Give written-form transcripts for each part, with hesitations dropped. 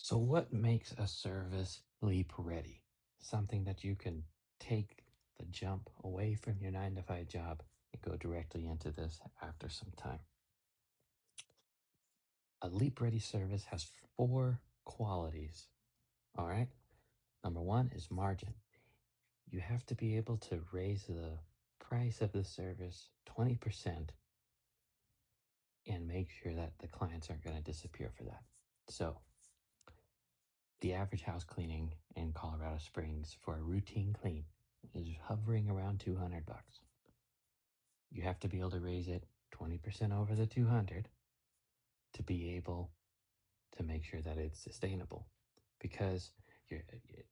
So, what makes a service leap ready? Something that you can take the jump away from your 9 to 5 job and go directly into this after some time. A leap ready service has four qualities. All right. Number one is margin. You have to be able to raise the price of the service 20% and make sure that the clients aren't going to disappear for that. So, the average house cleaning in Colorado Springs for a routine clean is hovering around 200 bucks. You have to be able to raise it 20% over the 200 to be able to make sure that it's sustainable. Because you're,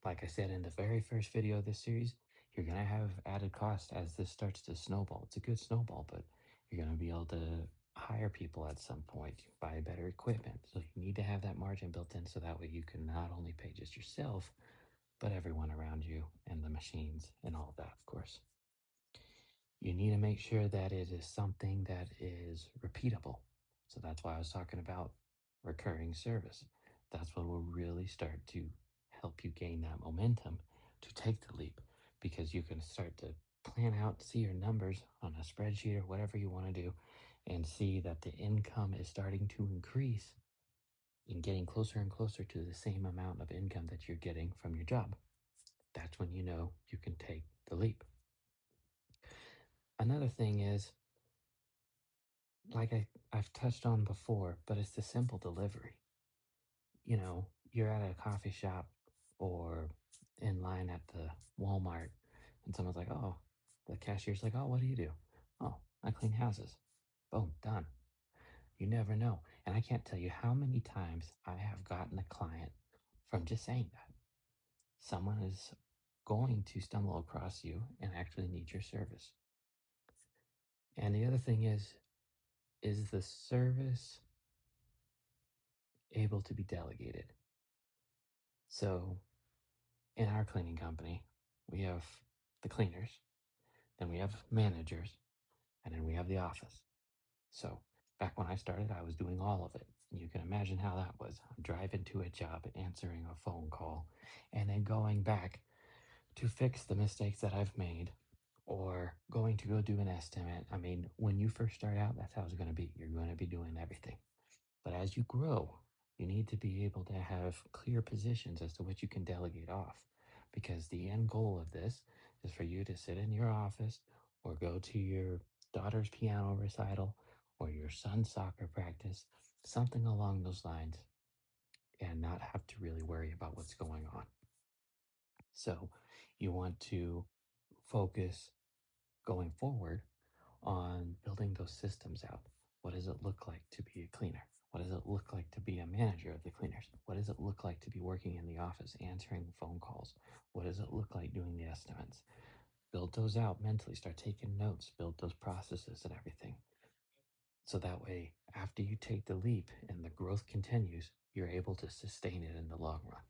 like I said in the very first video of this series, you're going to have added costs as this starts to snowball. It's a good snowball, but you're going to be able to hire people at some point, buy better equipment. So you need to have that margin built in so that way you can not only pay just yourself, but everyone around you and the machines and all of that, of course. You need to make sure that it is something that is repeatable. So that's why I was talking about recurring service. That's what will really start to help you gain that momentum to take the leap because you can start to plan out, see your numbers on a spreadsheet or whatever you want to do, and see that the income is starting to increase and getting closer and closer to the same amount of income that you're getting from your job. That's when you know you can take the leap. Another thing is, like I've touched on before, but it's the simple delivery. You're at a coffee shop or in line at the Walmart, and someone's like, oh, the cashier's like, oh, what do you do? Oh, I clean houses. Boom, done. You never know. And I can't tell you how many times I have gotten a client from just saying that. Someone is going to stumble across you and actually need your service. And the other thing is the service able to be delegated? So in our cleaning company, we have the cleaners, then we have managers, and then we have the office. So back when I started, I was doing all of it. And you can imagine how that was. I'm driving to a job, answering a phone call, and then going back to fix the mistakes that I've made or going to go do an estimate. I mean, when you first start out, that's how it's going to be. You're going to be doing everything. But as you grow, you need to be able to have clear positions as to what you can delegate off. Because the end goal of this is for you to sit in your office or go to your daughter's piano recital or your son's soccer practice, something along those lines, and not have to really worry about what's going on. So you want to focus going forward on building those systems out. What does it look like to be a cleaner? What does it look like to be a manager of the cleaners? What does it look like to be working in the office, answering phone calls? What does it look like doing the estimates? Build those out mentally, start taking notes, build those processes and everything. So that way, after you take the leap and the growth continues, you're able to sustain it in the long run.